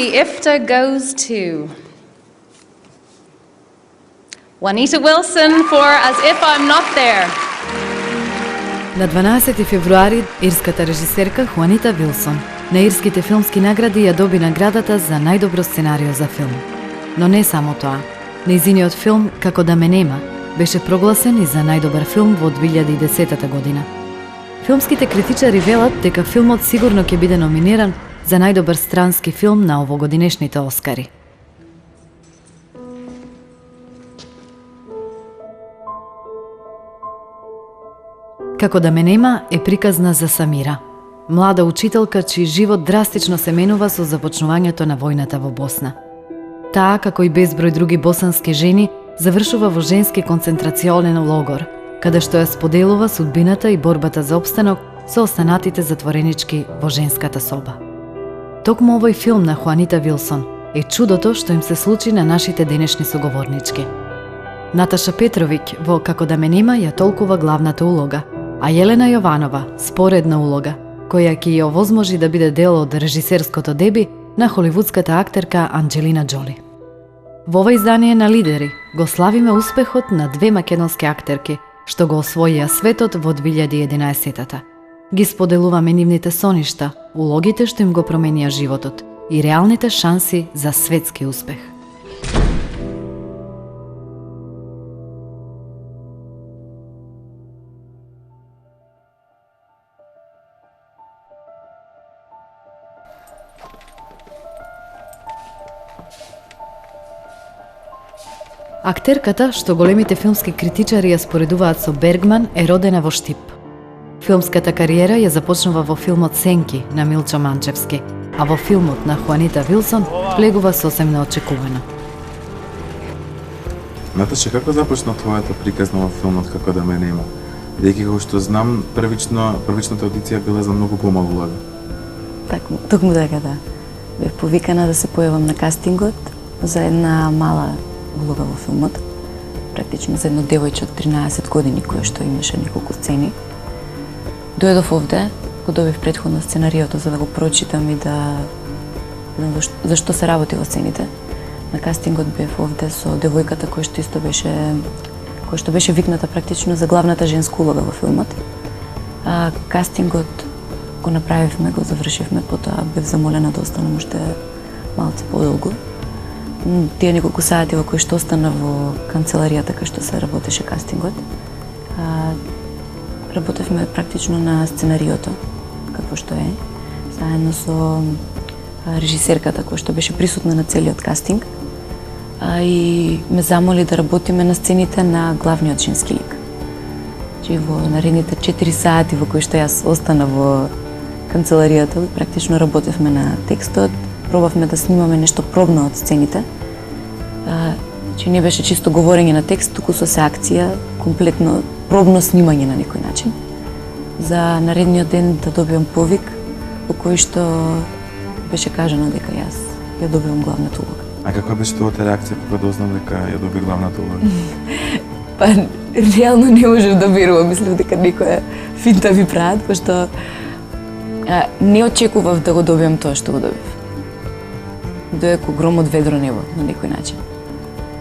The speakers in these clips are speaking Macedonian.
the IFTA goes to Juanita Wilson for As If I'm Not There. На 12 февруари ирската режисерка Хуанита Вилсон на ирските филмски награди ја доби наградата за најдобро сценарио за филм. Но не само тоа. Нејзиниот филм Како да ме нема беше прогласен и за најдобар филм во 2010 година. Филмските критичари велат дека филмот сигурно ќе биде номиниран за најдобар странски филм на овогодинешните Оскари. Како да ме нема е приказна за Самира, млада учителка чиј живот драстично се менува со започнувањето на војната во Босна. Таа, како и безброј други босански жени, завршува во женски концентрационен логор, каде што ја споделува судбината и борбата за опстанок со останатите затворенички во женската соба. Токму овој филм на Хуанита Вилсон е чудото што им се случи на нашите денешни соговорнички. Наташа Петровиќ во Како да ме нема ја толкува главната улога, а Јелена Јованова споредна улога, која ќе ја овозможи да биде дел од режисерското деби на холивудската актерка Анџелина Џоли. Во ова издание на Лидери го славиме успехот на две македонски актерки што го освоија светот во 2011-та. Ги споделуваме нивните соништа, улогите што им го променија животот и реалните шанси за светски успех. Актерката, што големите филмски критичари ја споредуваат со Бергман, е родена во Штип. Филмската кариера ја започнува во филмот Сенки на Милчо Манчевски, а во филмот на Хуанита Вилсон влегува сосем неочекувано. Наташа, како започна твојата приказна во филмот Како да ме нема? Бидејќи како што знам, првичната аудиција била за многу помалу улога. Токму така да. Бев повикана да се појавам на кастингот за една мала улога во филмот, практично за едно девојче од 13 години кое што имаше неколку сцени. Дојдов овде, го добив претходно сценариото за да го прочитам и да видам за што се работи во сцените. На кастингот бев овде со девојката која што беше викната практично за главната женска улога во филмот. Кастингот го направивме, го завршивме, потоа бев замолена да останам уште малце подолго. Тие неколку сати во кои што остана во канцеларијата кај што се работеше кастингот, работевме практично на сценариото, какво што е, заедно со режисерката која што беше присутна на целиот кастинг, и ме замоли да работиме на сцените на главниот женски лик. Че во наредните 4 сати во кои што јас остана во канцеларијата, практично работевме на текстот, пробавме да снимаме нешто пробно од сцените. Че не беше чисто говорење на текст, туку со се акција, комплетно пробно снимање на некој начин. За наредниот ден да добиам повик во кој што беше кажано дека јас ја добивам главната улога. А каква беше твојата реакција кога дознав дека ја доби главната улога? Па, реално не можев да верувам, мислев дека некоја финта ви прават, пошто не очекував да го добиам тоа што го добив. Дојде ко гром од ведро небо, на некој начин.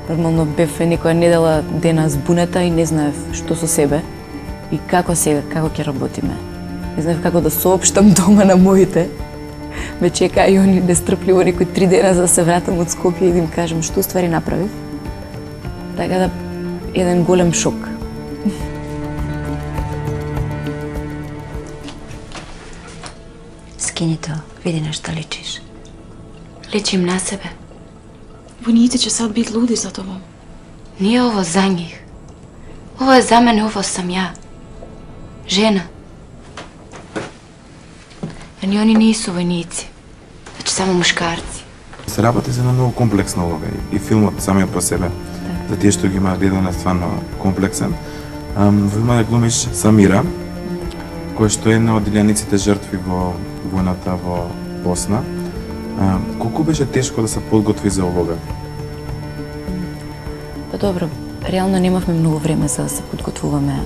Нормално бев некоја недела дена збунета и не знаев што со себе и како сега, како ќе работиме. Не знаев како да соопштам дома на моите. Ме чека и они нестрпливо некои 3 дена за да се вратам од Скопје и да им кажам што ствари направив. Така да, еден голем шок. Скини то, види на што личиш. Личим на себе. Воните ќе сад бит луди за тобом. Nije ovo za njih. Ovo je za mene, ovo sam ja. Žena. A ni oni nisu vojnici, već samo muškarci. Се работи за една многу комплексна улога и филмот самиот по себе, за тие што ги има гледан е стварно комплексен. Во филмот глумиш Самира, која што е една од илјаниците жртви во војната во Босна. Колку беше тешко да се подготви за улога? Па добро, реално немавме многу време за да се подготвуваме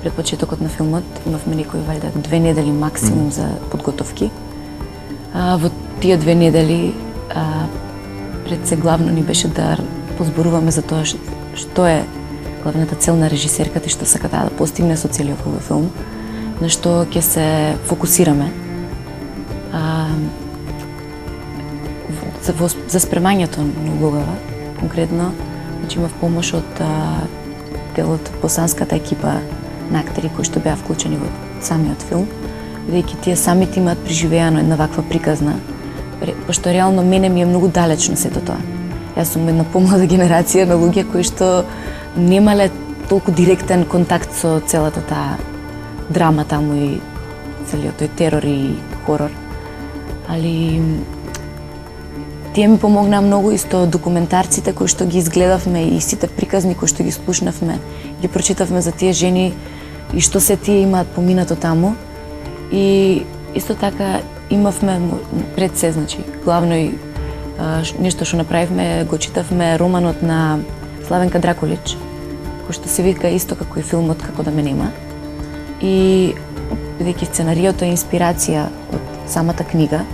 пред почетокот на филмот. Имавме некои валјда 2 недели максимум за подготовки. Во тие 2 недели пред се главно ни беше да позборуваме за тоа што е главната цел на режисерката и што сака да постигне со целиот овој филм, на што ќе се фокусираме. За спремањето на улогава, конкретно, значи имав помош од дел од босанската екипа на актери кои што беа вклучени во самиот филм, бидејќи тие самите имаат преживеано една ваква приказна, пошто реално мене ми е многу далечно сето тоа. Јас сум една помлада генерација на луѓе кои што немале толку директен контакт со целата таа драма таму и целиот тој терор и хорор. Али тие ми помогнаа многу исто документарците кои што ги изгледавме и сите приказни кои што ги слушнавме, ги прочитавме за тие жени и што се тие имаат поминато таму. И исто така имавме пред се, значи, главно и нешто што направивме, го читавме романот на Славенка Дракулич, кој што се вика исто како и филмот Како да ме нема. И бидејќи сценариото е инспирација од самата книга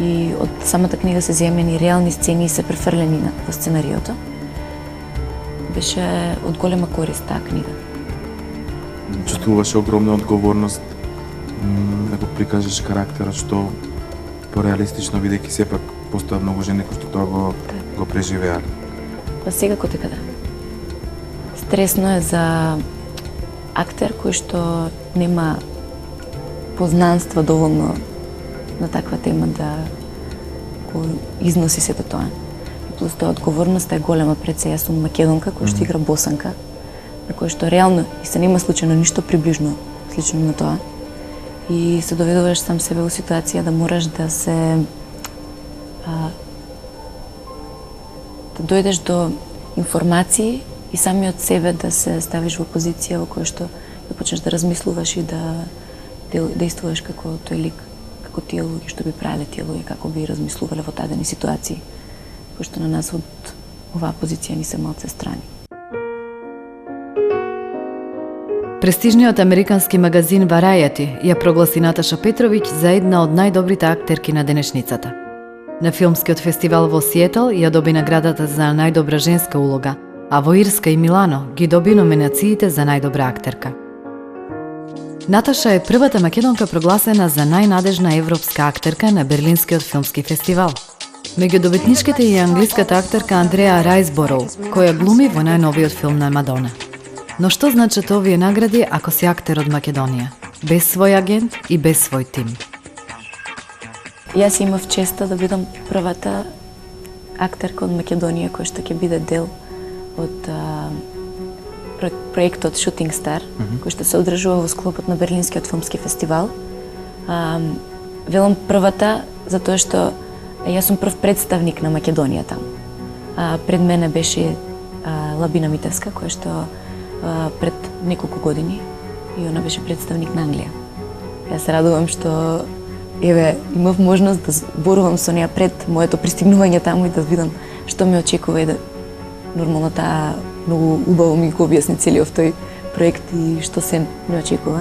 и од самата книга се земени реални сцени и се префрлени во сценариото, беше од голема корист таа книга. Чувствуваше огромна одговорност да го прикажеш карактерот што пореалистично, бидејќи сепак постојат многу жени кои што тоа го преживеале. Па секако дека да. Стресно е за актер кој што нема познанства доволно на таква тема да го износи сето тоа. И плюс тоа одговорноста е голема пред се. Јас сум македонка која што игра босанка, на која што реално и се нема случајно ништо приближно слично на тоа. И се доведуваш сам себе во ситуација да мораш да се да дојдеш до информации и самиот себе да се ставиш во позиција во која што да почнеш да размислуваш и да действуваш како тој лик, како тие луѓе што би правеле тие луѓе, како би размислувале во дадени ситуации, кои што на нас од оваа позиција ни се малце страни. Престижниот американски магазин Variety ја прогласи Наташа Петровиќ за една од најдобрите актерки на денешницата. На филмскиот фестивал во Сиетл ја доби наградата за најдобра женска улога, а во Ирска и Милано ги доби номинациите за најдобра актерка. Наташа е првата македонка прогласена за најнадежна европска актерка на Берлинскиот филмски фестивал. Меѓу добитничките е англиската актерка Андреа Райсбороу, која глуми во најновиот филм на Мадона. Но што значат овие награди ако си актер од Македонија, без свој агент и без свој тим? Јас имав честа да бидам првата актерка од Македонија која што ќе биде дел од проектот Shooting Star, кој што се одржува во склопот на Берлинскиот филмски фестивал. Велам првата затоа што јас сум прв представник на Македонија таму. Пред мене беше Лабина Митевска, која што пред неколку години и она беше представник на Англија. Јас се радувам што имав можност да зборувам со неа пред моето пристигнување таму и да видам што ме очекува и да нормално таа многу убаво ми го објасни целиот тој проект и што се ме очекува.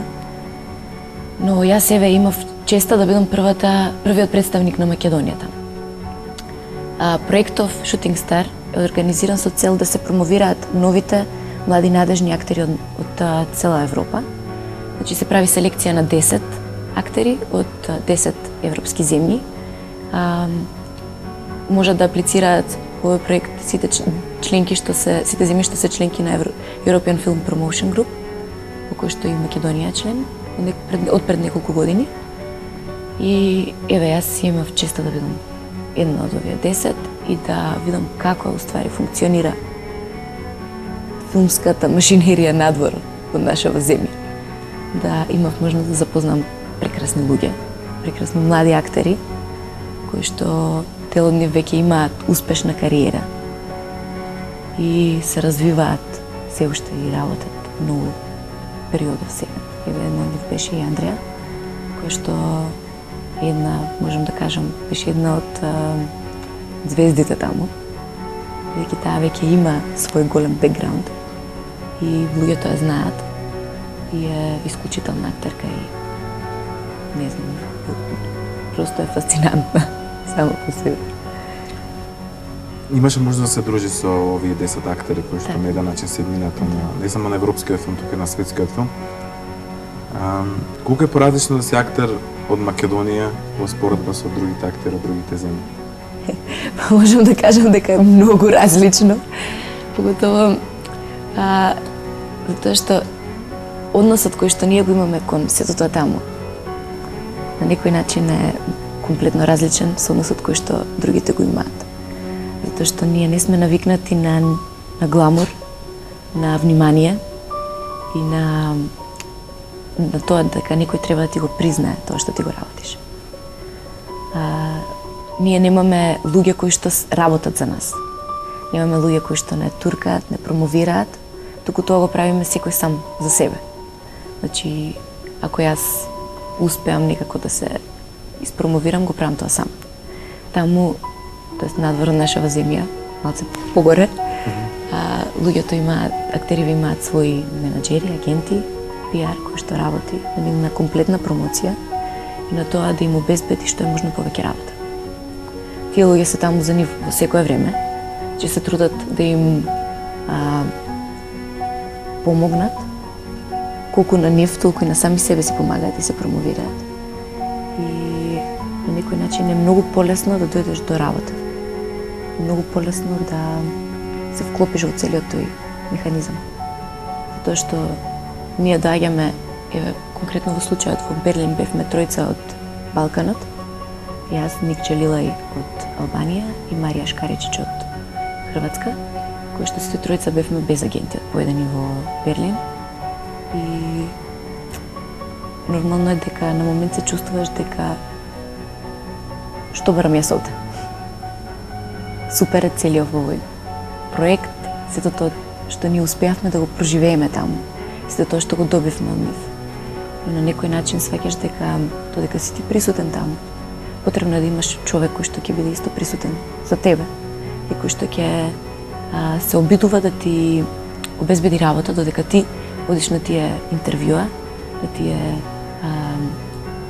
Но јас имав честа да бидам првиот представник на Македонија таму. Проектов Shooting Star е организиран со цел да се промовираат новите млади надежни актери од цела Европа. Значи се прави селекција на 10 актери од 10 европски земји. Можат да аплицираат овој проект сите земји што се членки на European Film Promotion Group, во кој што и Македонија е член од пред неколку години. И јас имав честа да видам една од овие 10 и да видам како уствари функционира филмската машинерија надвор од нашава земја. Да имав можност да запознам прекрасни луѓе, прекрасни млади актери, кои што дел од нив веќе имаат успешна кариера и се развиваат се уште и работат многу периодов сега. Една од нив беше и Андреа, која што можам да кажам, беше една од звездите таму. Веќе таа веќе има свој голем бекграунд и луѓето ја знаат и е исклучителна актерка и не знам, просто е фасцинантна. само по себе. Имаше можност да се дружи со овие 10 актери кои што на еден начин се еднината на не само на европскиот филм, туку и на светскиот филм. Колку е поразлично да си актер од Македонија во споредба со другите актери од другите земји? Можам да кажам дека е многу различно. Поготово затоа што односот кој што ние го имаме кон сето тоа таму на некој начин е комплетно различен со односот кој што другите го имаат. Затоа што ние не сме навикнати на гламур, на внимание и на тоа дека некој треба да ти го признае тоа што ти го работиш. Ние немаме луѓе кои што работат за нас. Немаме луѓе кои што не туркаат, не промовираат, туку тоа го правиме секој сам за себе. Значи, ако јас успеам некако да се испромовирам, го правам тоа сам. Таму, тоест надвор од нашава земја, малце погоре, луѓето имаат, актериве имаат своји менаџери, агенти, пиар кој што работи на комплетна промоција и на тоа да им обезбеди што е можно повеќе работа. Тие луѓе се таму за нив во секое време, че се трудат да им помогнат, колку на нив, толку и на сами себе си помагаат и се промовираат. И на некој начин е многу полесно да дојдеш до работа. Многу полесно да се вклопиш во целиот тој механизам. Затоа што ние доаѓаме, еве, конкретно во случајот во Берлин бевме тројца од Балканот, јас, Ник Джелилај од Албанија и Марија Шкаричич од Хрватска, кои што сите тројца бевме без агенти одпоедени во Берлин. И нормално е дека на момент се чувствуваш дека што барам јас овде. Супер е целиот овој проект, сето тоа што ние успеавме да го проживееме таму, сето тоа што го добивме од нив. И на некој начин сваќаш дека додека си ти присутен таму, потребно е да имаш човек кој што ќе биде исто присутен за тебе и кој што ќе се обидува да ти обезбеди работа додека ти одиш на тие интервјуа, на тие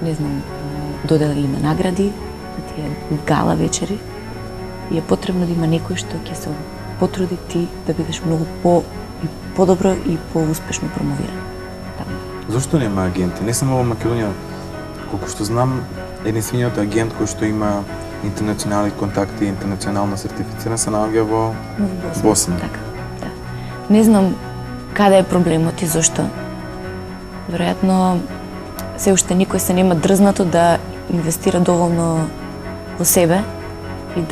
не знам, додели на награди, на тие гала вечери. И е потребно да има некој што ќе се потруди ти да бидеш многу подобро и поуспешно промовиран. Зошто нема агенти? Не само во Македонија, колку што знам, единствениот агент кој што има интернационални контакти и интернационално сертифициран се наоѓа во Босна. Така, да. Не знам каде е проблемот и зошто. Веројатно се уште никој се нема дрзнато да инвестира доволно во себе и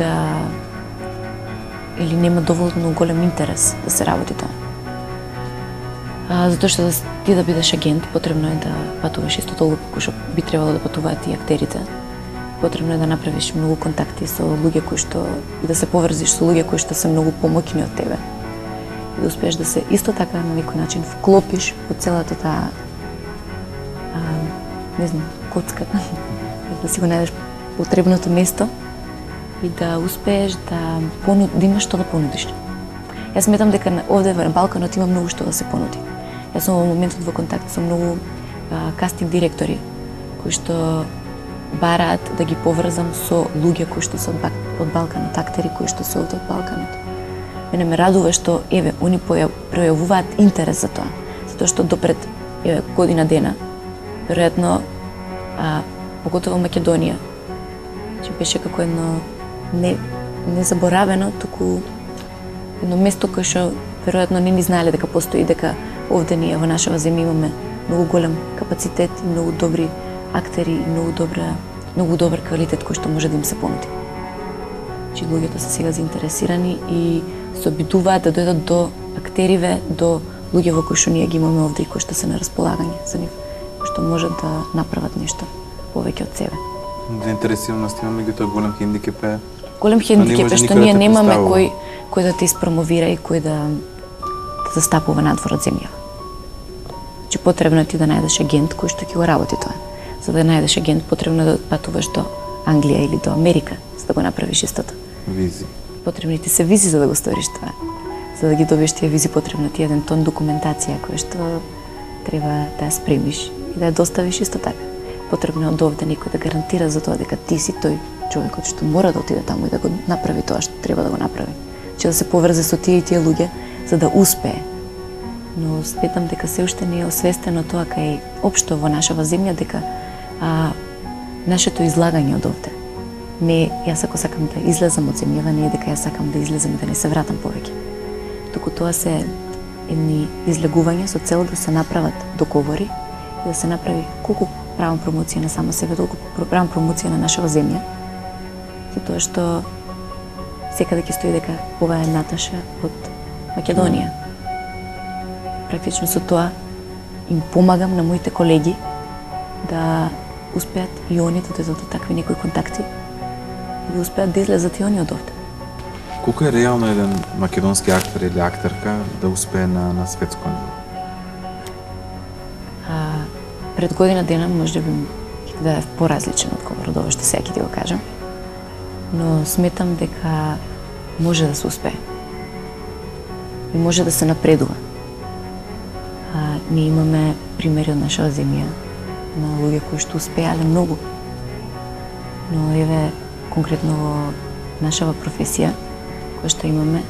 или нема доволно голем интерес да се работи тоа. Затоа што ти да бидеш агент, потребно е да патуваш исто толку колку што би требало да патуваат и актерите. Потребно е да направиш многу контакти со луѓе кои што и да се поврзиш со луѓе кои што се многу помоќни од тебе. И да успееш да се исто така на некој начин вклопиш во целата таа не знам, коцка, да си го најдеш потребното место и да успееш да имаш што да понудиш. Јас сметам дека овде во Балканот има многу што да се понуди. Јас сум во моментот во контакт со многу кастинг директори кои што бараат да ги поврзам со луѓе кои што се од Балканот, актери кои што се од Балканот. Мене ме радува што еве они пројавуваат интерес за тоа, затоа што допред година дена веројатно поготово Македонија че беше како едно незаборавено, туку едно место кое што веројатно не ни знаеле дека постои, дека овде ние во нашава земја имаме многу голем капацитет и многу добри актери и многу добар квалитет кој што може да им се понуди. Че луѓето се сега заинтересирани и се обидуваат да дојдат до актериве, до луѓе во кои што ние ги имаме овде и кои што се на располагање за нив, кои што можат да направат нешто повеќе од себе. Заинтересираност има, меѓутоа голем хендикеп е. Голем хендикеп е што ние немаме кој да те испромовира и кој да застапува надвор од земја. Че потребно е ти да најдеш агент кој што ќе го работи тоа. За да најдеш агент потребно е да патуваш до Англија или до Америка за да го направиш истото. Визи. Потребни ти се визи за да го сториш тоа. За да ги добиеш тие визи потребно ти еден тон документација која што треба да ја спремиш и да ја доставиш исто така. Потребно е од овде некој да гарантира за тоа дека ти си тој човекот што мора да отиде таму и да го направи тоа што треба да го направи. Че да се поврзе со тие и тие луѓе за да успее. Но сметам дека се уште не е освестено тоа кај општо во нашава земја дека нашето излагање од овде. Не, јас ако сакам да излезам од земјава, не е дека јас сакам да излезам и да не се вратам повеќе. Туку тоа се едни излегувања со цел да се направат договори и да се направи колку правам промоција на сама себе, толку правам промоција на нашава земја. Затоа што секаде ќе стои дека ова е Наташа од Македонија. Практично со тоа им помагам на моите колеги да успеат и они да дадат до такви некои контакти и да успеат да излезат и они од овде. Колку е реално еден македонски актер или актерка да успее на светско ниво? Пред година дена може би да е поразличен одговор од ова што сега ќе ти го кажам, но сметам дека може да се успее и може да се напредува. Ние имаме примери од нашава земја на луѓе кои што успеале многу, но еве конкретно во нашава професија која што имаме,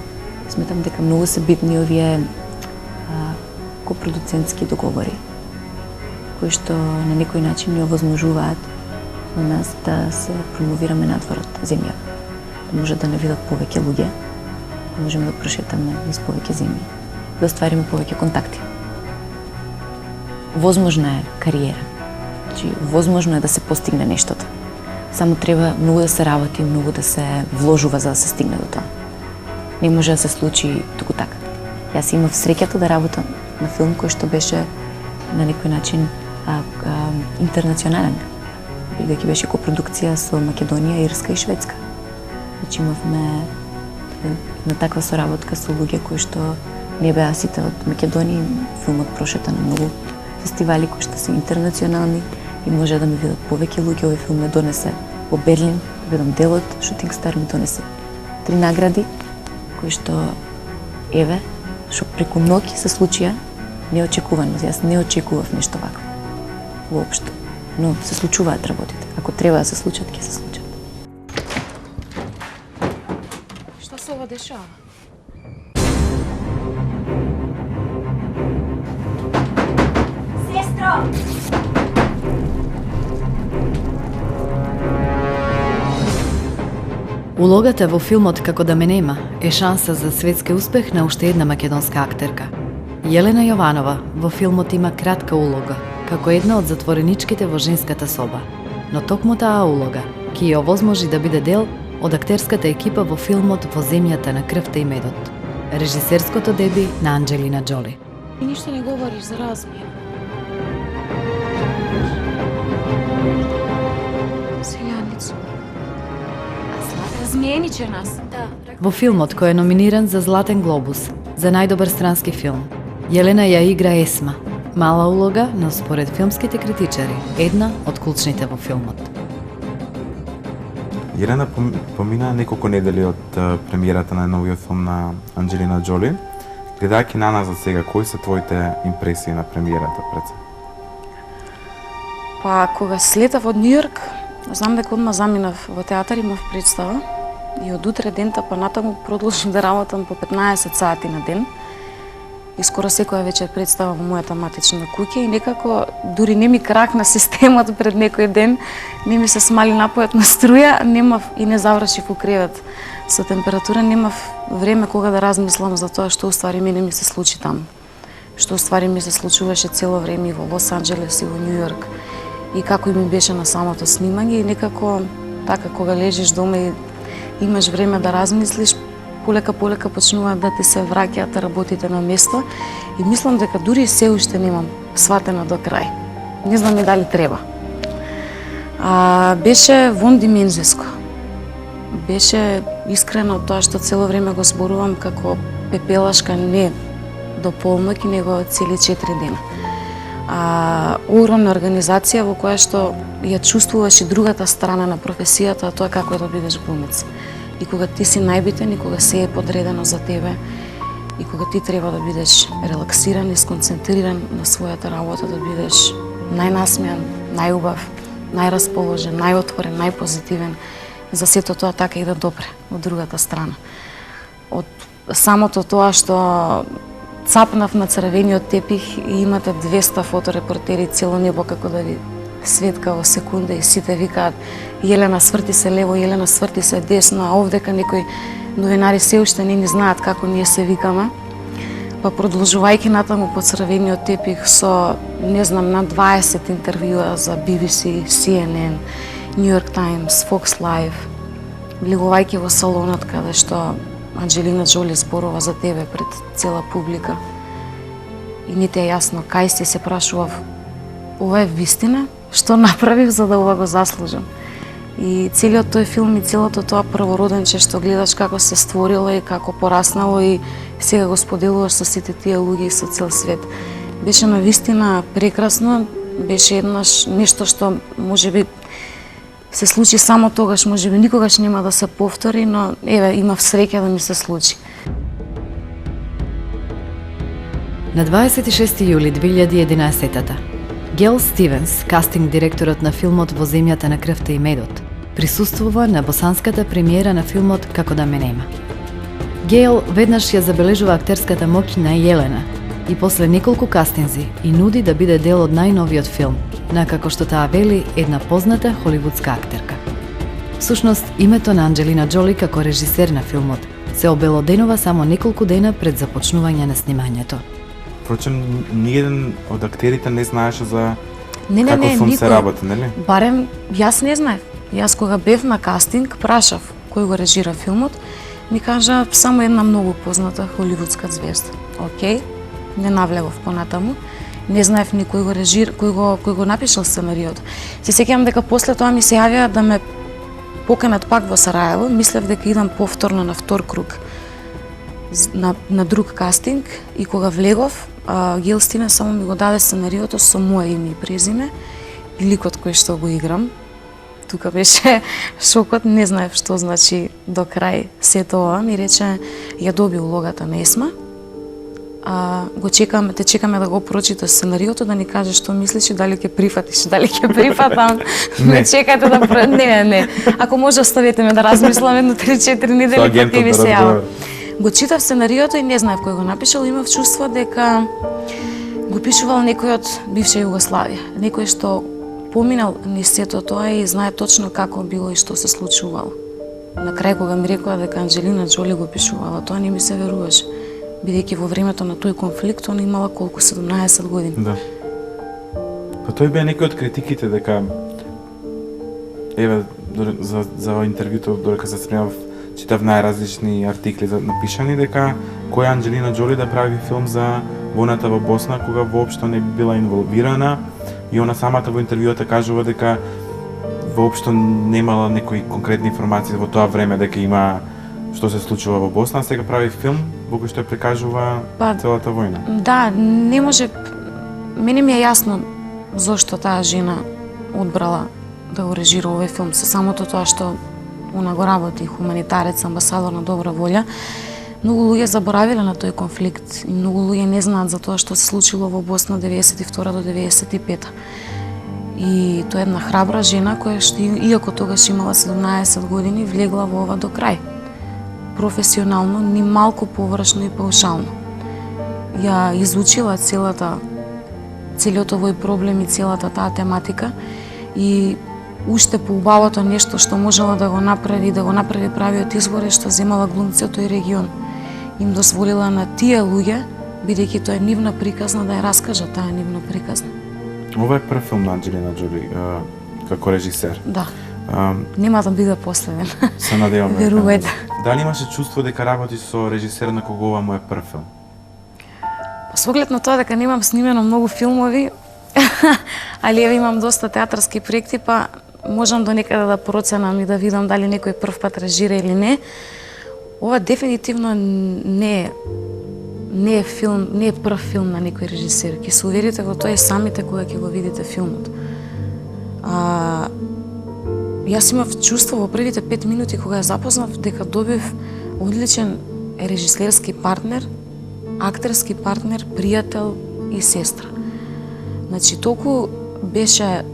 сметам дека многу се битни овие копродуцентски договори кои што на некој начин ни овозможуваат на нас да се промовираме надвор од земја, да може да не видат повеќе луѓе, да можеме да прошетаме низ повеќе земји, да оствариме повеќе контакти. Возможна е кариера, значи возможно е да се постигне нештото. Само треба многу да се работи, многу да се вложува за да се стигне до тоа. Не може да се случи туку така. Јас имав среќата да работам на филм кој што беше на некој начин интернационален, бидејќи беше копродукција со Македонија, Ирска и Шведска. Значи имавме на таква соработка со луѓе кои што не беа сите од Македонија. Филмот прошета на многу фестивали кои што се интернационални и може да ме видат повеќе луѓе. Овој филм ме донесе во Берлин, да бидам дел од Shooting Star, ми донесе 3 награди кои што еве што преку ноќ се случија неочекувано. Јас не очекував нешто вакво воопшто, но се случуваат работите. Ако треба да се случат, ќе се случат. Што се ова дешава? Улогата во филмот Како да ме нема е шанса за светски успех на уште една македонска актерка. Јелена Јованова во филмот има кратка улога, како една од затвореничките во женската соба, но токму таа улога ќе ја овозможи да биде дел од актерската екипа во филмот Во земјата на крвта и медот, режисерското деби на Анџелина Џоли. И ништо не говориш за размија. Селјаница. Размиениче нас. Во филмот кој е номиниран за Златен глобус за најдобар странски филм, Јелена ја игра Есма, мала улога, но според филмските критичари, една од клучните во филмот. Јелена помина неколку недели од премиерата на новиот филм на Анџелина Џоли. Гледајќи на нас за сега, кои се твоите импресии на премиерата пред се? Па, кога слетав од Њујорк, знам дека одма заминав во театар, имав представа и од утре дента па натаму продолжив да работам по 15 сати на ден. И скоро секоја вечер представа во мојата матична куќа и некако дури не ми кракна системот пред некој ден, не ми се смали напојот на струја, немав и не завршив у кревет со температура, немав време кога да размислам за тоа што уствари мене ми се случи таму. Што уствари ми се случуваше цело време и во Лос Анџелес и во Њујорк и како ми беше на самото снимање и некако така кога лежиш дома и имаш време да размислиш, полека почнуваат да ти се враќаат работите на место и мислам дека дури се уште немам сватено до крај. Не знам и дали треба. Беше вондимензиско. Беше искрено тоа што цело време го зборувам како пепелашка не до полноќ, него цели 4 дена. Огромна организација во која што ја чувствуваш и другата страна на професијата, тоа како е да бидеш глумец. И кога ти си најбитен и кога се е подредено за тебе и кога ти треба да бидеш релаксиран и сконцентриран на својата работа, да бидеш најнасмејан, најубав, најрасположен, најотворен, најпозитивен за сето тоа така и да допре од другата страна. Од самото тоа што цапнав на црвениот тепих и имате 200 фоторепортери цело небо како да ви светка во секунда и сите викаат Јелена сврти се лево, Јелена сврти се десно, а овдека некои новинари се уште не ни знаат како ние се викаме. Па продолжувајќи натаму по црвениот тепих со, не знам, на 20 интервјуа за BBC, CNN, New York Times, Fox Live, влегувајќи во салонот каде што Анџелина Џоли зборува за тебе пред цела публика. И не ти е јасно кај си, се прашував, ова е вистина? Што направив за да ова го заслужам? И целиот тој филм и целото тоа првороденче што гледаш како се створило и како пораснало и сега го споделуваш со сите тие луѓе и со цел свет. Беше на вистина прекрасно, беше еднаш нешто што можеби се случи само тогаш, можеби никогаш нема да се повтори, но еве имав среќа да ми се случи. На 26 јули 2011 Гейл Стивенс, кастинг директорот на филмот Во земјата на крвта и медот, присуствува на босанската премиера на филмот Како да ме нема. Гейл веднаш ја забележува актерската моќ на Јелена и после неколку кастинзи и нуди да биде дел од најновиот филм, на како што таа вели една позната холивудска актерка. Всушност, името на Анџелина Џоли како режисер на филмот се обелоденува само неколку дена пред започнување на снимањето. Впрочем, ниеден од актерите не знаеше за Не, како филм се никој. работи, нели? Барем јас не знаев. Јас кога бев на кастинг, прашав кој го режира филмот, ми кажа само една многу позната холивудска звезда. Океј, не навлегов понатаму. Не знаев ни кој го режира, кој го напишал сценариот. Се сеќавам дека после тоа ми се јавија да ме поканат пак во Сараево, мислев дека идам повторно на втор круг на друг кастинг и кога влегов, Гейл Стивенс само ми го даде сценариото со мое име и презиме и ликот кој што го играм. Тука беше шокот, не знаев што значи до крај сето ова. Ми рече, ја доби улогата на Есма, те чекаме да го прочиташ сценариото, да ни кажеш што мислиш и дали ќе прифатиш, дали ќе прифатам. Не чекајте да не. Ако може оставете ме да размислам едно 3-4 недели па ќе ви се јавам. Го читав сценариото и не знаев кој го напишал, имав чувство дека го пишувал некој од бивша Југославија, некој што поминал низ сето тоа и знае точно како било и што се случувало. На крај кога ми рекоа дека Анџелина Џоли го пишувала, тоа не ми се веруваше, бидејќи во времето на тој конфликт она имала колку 17 години. Да. Па тој беа некои од критиките дека еве за интервјуто додека се спремав читав најразлични артикли напишани дека која Анџелина Џоли да прави филм за војната во Босна кога воопшто не била инволвирана и она самата во интервјуата кажува дека воопшто немала некои конкретни информации во тоа време дека има што се случува во Босна, сега прави филм во кој што ја прикажува целата војна. Да, не може. Мене ми е јасно зошто таа жена одбрала да го режира овој филм, со самото тоа што она го работи хуманитарец, амбасадор на добра волја. Многу луѓе заборавиле на тој конфликт и многу луѓе не знаат за тоа што се случило во Босна 92 до 95. И тоа е една храбра жена која што иако тогаш имала 17 години влегла во ова до крај. Професионално, ни малку површно и паушално. Ја изучила целиот овој проблем и целата таа тематика и уште поубавото нешто што можела да го направи правиот избор е што земала глумци од тој регион. Им дозволила на тие луѓе, бидејќи тоа е нивна приказна, да ја раскажат таа нивна приказна. Ова е прв филм на Анџелина Џоли како режисер. Да. Нема да биде последен. Се надеваме. Верувајте. Дали имаше чувство дека работи со режисер на кого ова му е прв филм? Со оглед на тоа дека немам снимено многу филмови, али еве имам доста театарски проекти, па можам до некаде да проценам и да видам дали некој прв пат режира или не. Ова дефинитивно не е филм, не е прв филм на некој режисер. Ќе се уверите во тоа и самите кога ќе го видите филмот. Јас имав чувство во првите 5 минути кога ја запознав дека добив одличен режисерски партнер, актерски партнер, пријател и сестра. Значи, толку беше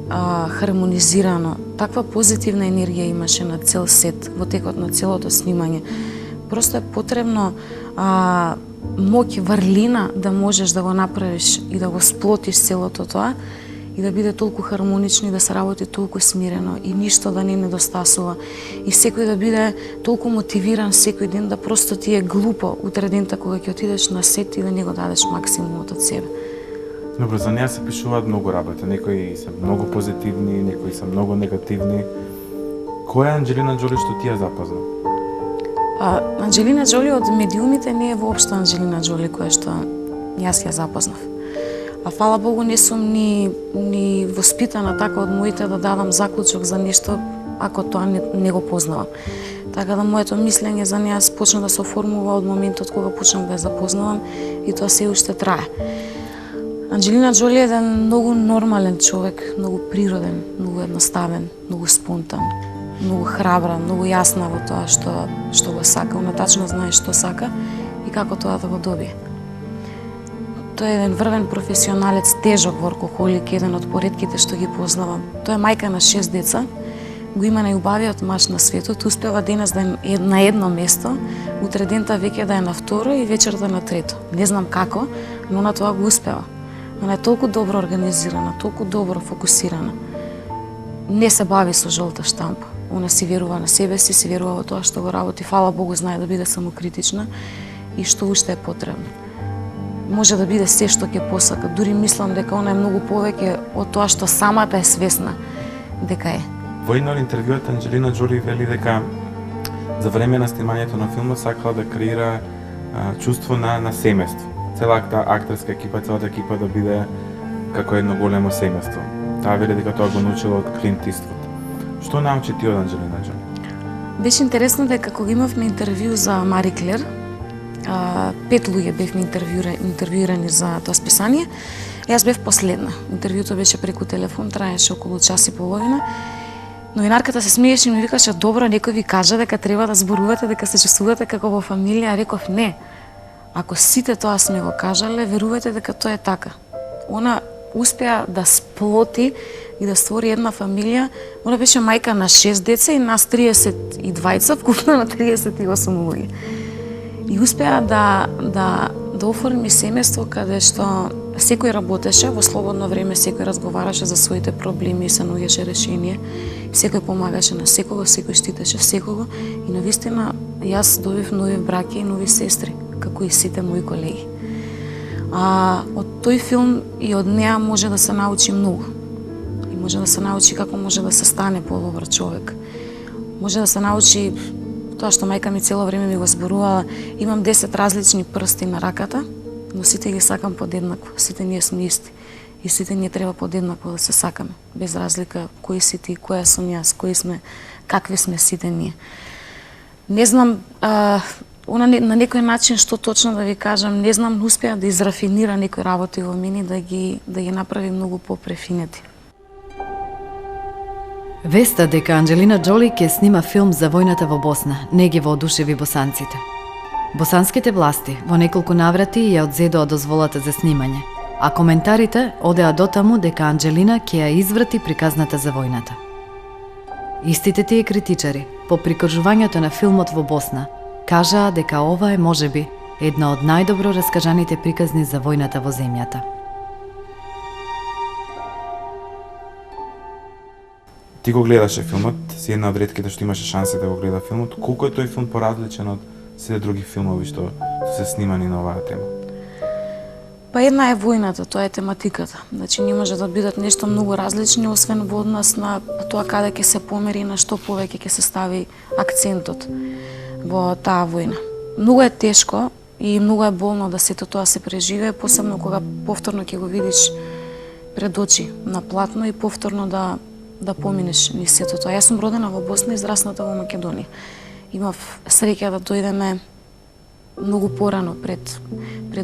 хармонизирано. Таква позитивна енергија имаше на цел сет во текот на целото снимање. Просто е потребно моќ, врлина да можеш да го направиш и да го сплотиш целото тоа и да биде толку хармонично и да се работи толку смирено и ништо да не недостасува. И секој да биде толку мотивиран секој ден да просто ти е глупо утре дента кога ќе отидеш на сет и да не го дадеш максимумот од себе. Добро, за неа се пишуваат многу работи. Некои се многу позитивни, некои се многу негативни. Која е Анџелина Џоли што ти ја запозна? Анџелина Џоли од медиумите не е воопшто Анџелина Џоли која што јас ја запознав. Фала Богу не сум ни воспитана така од моите да дадам заклучок за нешто ако тоа не го познавам. Така да моето мислење за неа почна да се оформува од моментот кога почнав да ја запознавам и тоа се уште трае. Анџелина Џоли е еден многу нормален човек, многу природен, многу едноставен, многу спонтан, многу храбра, многу јасна во тоа што го сака. Она тачно знае што сака и како тоа да го добие. Тој е еден врвен професионалец, тежок воркохолик, еден од поредките што ги познавам. Тој е мајка на 6 деца, го има најубавиот маж на светот, успева денес да е на едно место, утре дента веќе да е на второ и вечерта на трето. Не знам како, но она тоа го успева. Она е толку добро организирана, толку добро фокусирана. Не се бави со жолта штампа. Она си верува на себе си верува во тоа што го работи. Фала Богу, знае да биде самокритична и што уште е потребно. Може да биде се што ќе посака. Дури мислам дека она е многу повеќе од тоа што самата е свесна дека е. Во едно интервјуот Анџелина Џоли вели дека за време на снимањето на филмот сакала да креира чувство на семејство. Целата актерска екипа, целата екипа да биде како едно големо семејство. Таа вели дека тоа го научила од Клинт Иствуд. Што научи ти од Анџелина Џоли? Беше интересно дека кога имавме интервју за Мари Клер, 5 луѓе бевме интервјуирани за тоа списание. Јас бев последна. Интервјуто беше преку телефон, траеше околу час и половина. Новинарката се смееше и ми викаше: "Добро, некој ви кажа дека треба да зборувате, дека се чувствувате како во фамилија." Реков: "Не. Ако сите тоа сме го кажале, верувате дека тоа е така." Она успеа да сплоти и да створи една фамилија. Она беше мајка на 6 деца и нас 32, вкупно на 38 луѓе. И успеа да оформи семејство каде што секој работеше, во слободно време секој разговараше за своите проблеми и се наоѓаше решение. Секој помагаше на секого, секој штитеше секого и навистина јас добив нови браќа и нови сестри, како и сите мои колеги. Од тој филм и од неа може да се научи многу. И може да се научи како може да се стане подобар човек. Може да се научи тоа што мајка ми цело време ми го зборувала: "Имам 10 различни прсти на раката, но сите ги сакам подеднакво. Сите ние сме исти. И сите ние треба подеднакво да се сакаме, без разлика кој си ти, која сум јас, кои сме, какви сме сите ние." Не знам она на некој начин што точно да ви кажам, не знам, успеа да израфинира некои работи во мене, да ги направи многу попрефинети. Веста дека Анџелина Џоли ќе снима филм за војната во Босна не ги воодушеви босанците. Босанските власти во неколку наврати ја одзедоа дозволата за снимање, а коментарите одеа дотаму дека Анџелина ќе ја изврати приказната за војната. Истите тие критичари, по прикажувањето на филмот во Босна, кажаа дека ова е можеби една од најдобро раскажаните приказни за војната во земјата. Ти го гледаше филмот, си една од ретките што имаше шанса да го гледа филмот. Колку е тој филм поразличен од сите други филмови што се снимани на оваа тема? Па една е војната, тоа е тематиката. Значи не може да бидат нешто многу различни, освен во однос на тоа каде ќе се помери, на што повеќе ќе се стави акцентот во таа војна. Многу е тешко и многу е болно да сето тоа се преживее, посебно кога повторно ќе го видиш пред очи на платно и повторно да поминеш низ сето тоа. Јас сум родена во Босна и израсната во Македонија. Имав среќа да дојдеме многу порано пред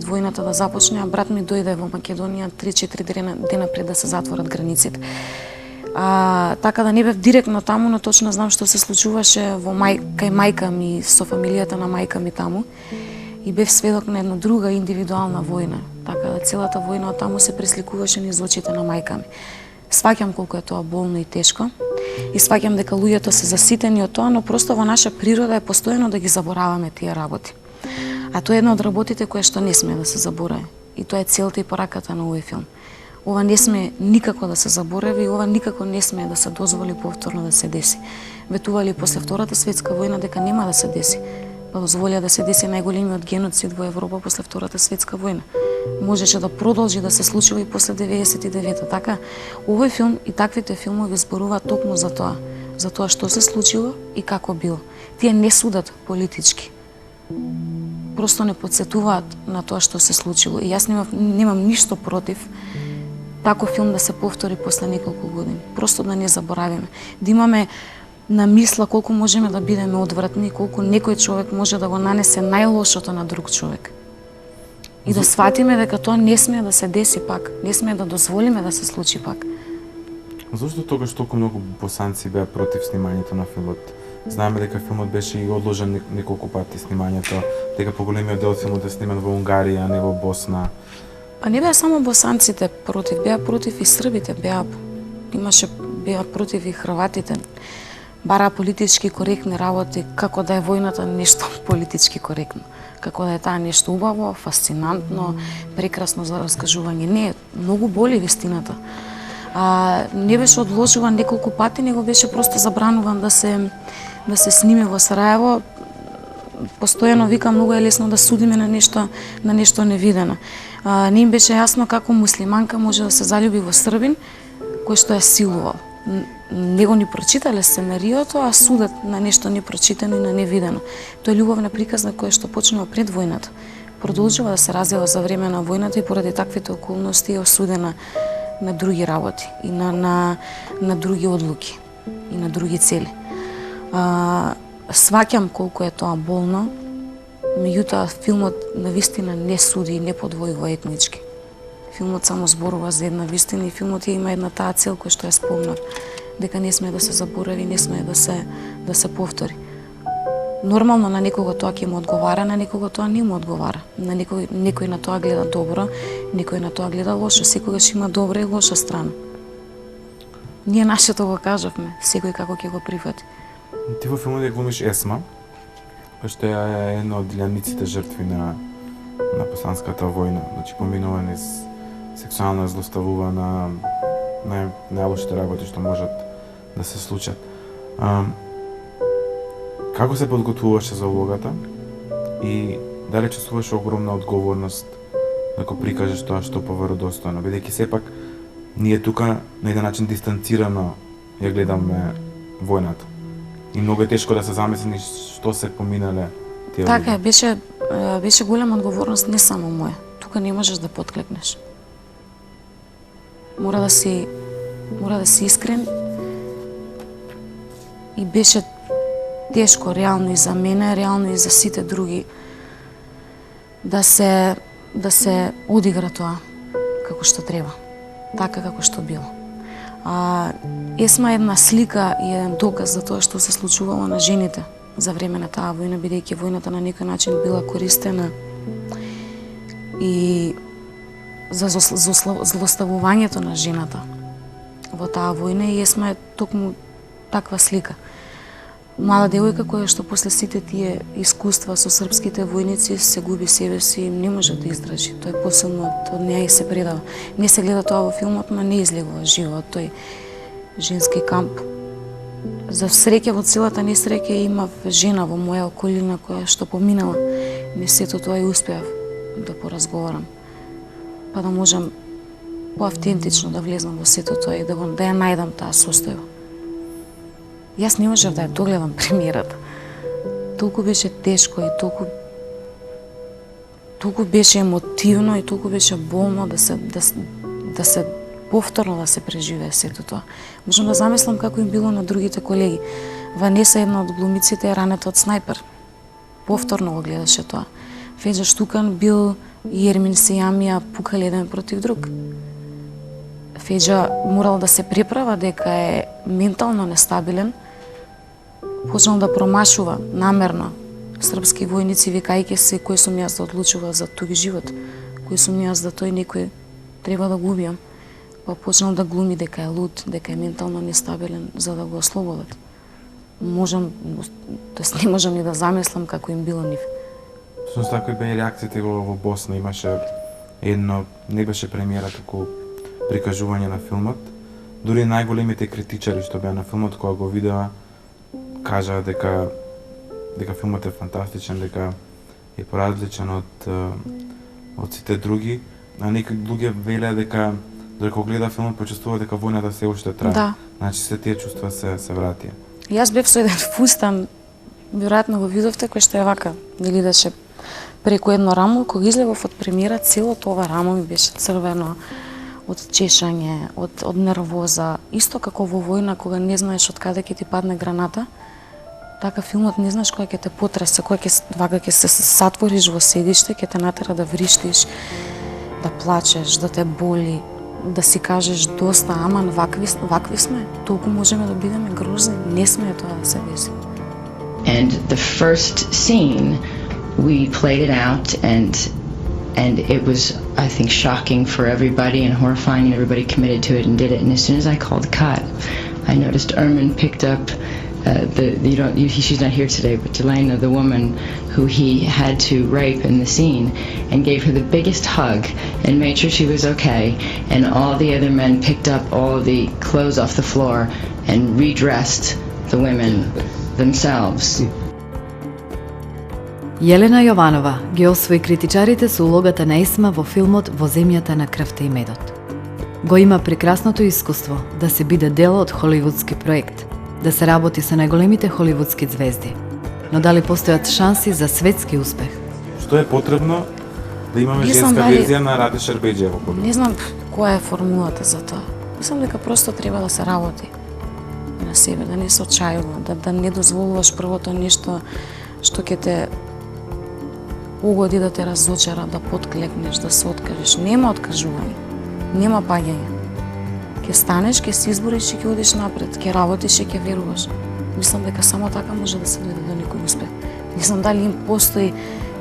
војната да започне, а брат ми дојде во Македонија 3-4 дена пред да се затворат границите. Така да не бев директно таму, но точно знам што се случуваше кај мајка ми, со фамилијата на мајка ми таму. И бев сведок на една друга индивидуална војна. Така да целата војна од таму се пресликуваше низ очите на мајка ми. Сваќам колку е тоа болно и тешко. И сваќам дека луѓето се заситени од тоа, но просто во наша природа е постојано да ги забораваме тие работи. А тоа е една од работите која што не смее да се заборави. И тоа е целта и пораката на овој филм. Ова не смее никако да се заборави и ова никако не смее да се дозволи повторно да се деси. Ветували после Втората светска војна дека нема да се деси. Па дозволија да се деси најголемиот геноцид во Европа после Втората светска војна. Можеше да продолжи да се случува и после 99-та. Така, овој филм и таквите филмови зборуваат токму за тоа што се случило и како било. Тие не судат политички. Просто не подсетуваат на тоа што се случило. И јас немам ништо против таков филм да се повтори после неколку години. Просто да не заборавиме. Да имаме на мисла колку можеме да бидеме одвратни, колку некој човек може да го нанесе најлошото на друг човек. И да сватиме дека тоа не смее да се деси пак, не смее да дозволиме да се случи пак. Зошто тогаш толку многу босанци беа против снимањето на филмот? Знаеме дека филмот беше и одложен неколку пати снимањето, дека поголемиот дел од филмот е сниман во Унгарија, а не во Босна. Па не беа само босанците против, беа против и србите, беа против и хрватите. Бара политички коректни работи, како да е војната нешто политички коректно, како да е таа нешто убаво, фасцинантно, прекрасно за раскажување. Не, многу боли вистината. Не беше одложуван неколку пати, него беше просто забрануван да се сними во Сараево. Постојано викам, многу е лесно да судиме на нешто невидено. Не им беше јасно како муслиманка може да се залюби во србин кој што е силувал. Него ни прочитале сценариото, а судат на нешто непрочитано и на невидено. Тоа е љубовна приказна која што почнува пред војната. Продолжува да се развива за време на војната и поради таквите околности е осудена на други работи и на други одлуки и на други цели. Сваќам колку е тоа болно, меѓутоа филмот навистина не суди и не подвојува етнички. Филмот само зборува за една вистина и филмот има една таа цел која што ја спомнав, дека не смее да се заборави, не смее да се повтори. Нормално на некого тоа ќе му одговара, на некого тоа не му одговара. На некој на тоа гледа добро, некој на тоа гледа лошо. Секогаш има добра и лоша страна. Ние нашето го кажавме, секој како ќе го прифати. Ти во филмот ја глумиш Есма, која што е една од илјаниците жртви на Босанската војна, значи поминува низ сексуално злоставувана, најлошите работи што можат да се случат. Како се подготвуваше за улогата и дали чувствуваш огромна одговорност да го прикажеш тоа што поверодостојно, бидејќи сепак ние тука на еден начин дистанцирано ја гледаме војната. И многу е тешко да се замисли што се поминале тие луѓе. Така е, беше голема одговорност не само моја. Тука не можеш да подклекнеш. Мора да си искрен и беше тешко реално и за мене, реално и за сите други да се одигра тоа како што треба, така како што било. Есма е една слика и еден доказ за тоа што се случувало на жените за време на таа војна, бидејќи војната на некој начин била користена и за злоставувањето на жената во таа војна и Есма е токму таква слика. Млада девојка која што после сите тие искуства со српските војници се губи себе си и не може да издржи. Тоа е посилно од неја и се предава. Не се гледа тоа во филмот, но не излегува живо од тој женски камп. За среќа во целата несреќа имав жена во моја околина која што поминала. Не сето тоа и успеав да поразговарам. Па да можам поавтентично да влезам во сето тоа и да ја најдам таа состојба. Јас не можев да ја догледам премиерата. Толку беше тешко и толку беше емотивно и толку беше болно да се повторно да се преживее сето тоа. Можам да замислам како им било на другите колеги. Ванеса, една од глумиците, е ранета од снайпер. Повторно го гледаше тоа. Феџа Штукан бил и Ермин Сејамија пукале еден против друг. Феџа морал да се преправа дека е ментално нестабилен, почнал да промашува намерно српски војници викајќи се кој сум јас да одлучува за туги живот, кој сум јас да тој некој треба да го убијам. па почнал да глуми дека е луд, дека е ментално нестабилен, за да го ослободат. Можам, тоест не можам ни да замислам како им било нив. Всушност така и бе реакциите во Босна, имаше едно, не беше премиера како прикажување на филмот. Дури најголемите критичари што беа на филмот кога го видеа, кажаа дека филмот е фантастичен, дека е поразличен од сите други, а некои луѓе велеа дека додека го гледа филмот почувствува дека војната се уште трае. Да. Значи се тие чувства се вратија. Јас бев со еден фустан, веројатно го видовте, кој што е вака, нели идеше преку едно рамо, кога излегов од премиера, целото ова рамо ми беше црвено од чешање, од нервоза, исто како во војна кога не знаеш од каде ќе ти падне граната. Така филмот не знаеш кој ќе те потресе, кој ќе се сатвориш во седиште, ќе те натера да вриштиш, да плачеш, да те боли, да си кажеш доста, аман, вакви сме, толку можеме да бидеме грозни, не сме тоа да се деси. And the first scene, we played it out, and it was, I think, shocking for everybody and horrifying, and everybody committed to it and did it. And as soon as I called cut, I noticed Ermin picked up she's not here today, but Delana, the woman who he had to rape in the scene, and gave her the biggest hug and made sure she was okay. And all the other men picked up all the clothes off the floor and redressed the women themselves. Јелена Јованова ги освои критичарите со улогата на Есма во филмот Во земјата на крвта и медот. Го има прекрасното искуство да се биде дел од холивудски проект, да се работи со најголемите холивудски звезди. Но дали постојат шанси за светски успех? Што е потребно да имаме женска верзија на Раде Шербеџиева? Не знам која е формулата за тоа. Мислам дека просто треба да се работи на себе, да не се отчајува, да не дозволуваш првото нешто што ќе те угоди да те разочара, да подклекнеш, да се откажеш. Нема откажување, нема паѓање. Ќе станеш, ќе се избориш и ќе одиш напред, ќе работиш и ќе веруваш. Мислам дека само така може да се дојде до некој успех. Не знам дали им постои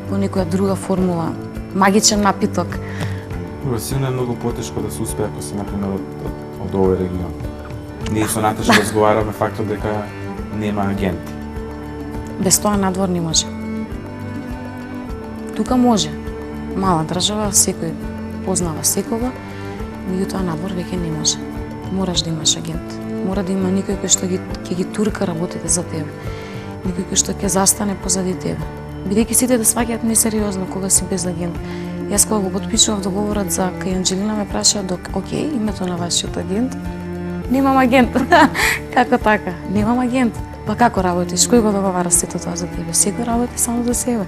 по некоја друга формула, магичен напиток. Силно е многу потешко да се успее ако си, например, од овој регион. Ние со Наташа разговараме фактот дека нема агенти. Без тоа надвор не може. Тука може. Мала држава, секој познава секого, меѓутоа надвор веќе не може. Мораш да имаш агент. Мора да има никој кој што ќе ги турка работите за тебе. Никој кој што ќе застане позади тебе. Бидејќи сите да сваќаат несериозно кога си без агент. Јас кога го потпишував договорот за кај Анџелина ме праша окей, името на вашиот агент. Немам агент. Како така? Немам агент. Па како работиш? Кој го договара сето тоа за тебе? Секој работи само за себе.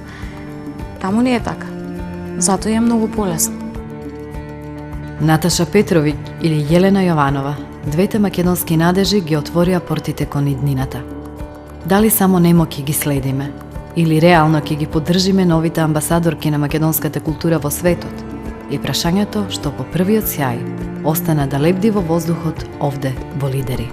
Таму не е така. Затоа е многу полесно. Наташа Петровиќ или Јелена Јованова, двете македонски надежи ги отворија портите кон иднината. Дали само немо ќе ги следиме? Или реално ќе ги поддржиме новите амбасадорки на македонската култура во светот? И прашањето што по првиот сјај остана да лебди во воздухот овде во Лидери.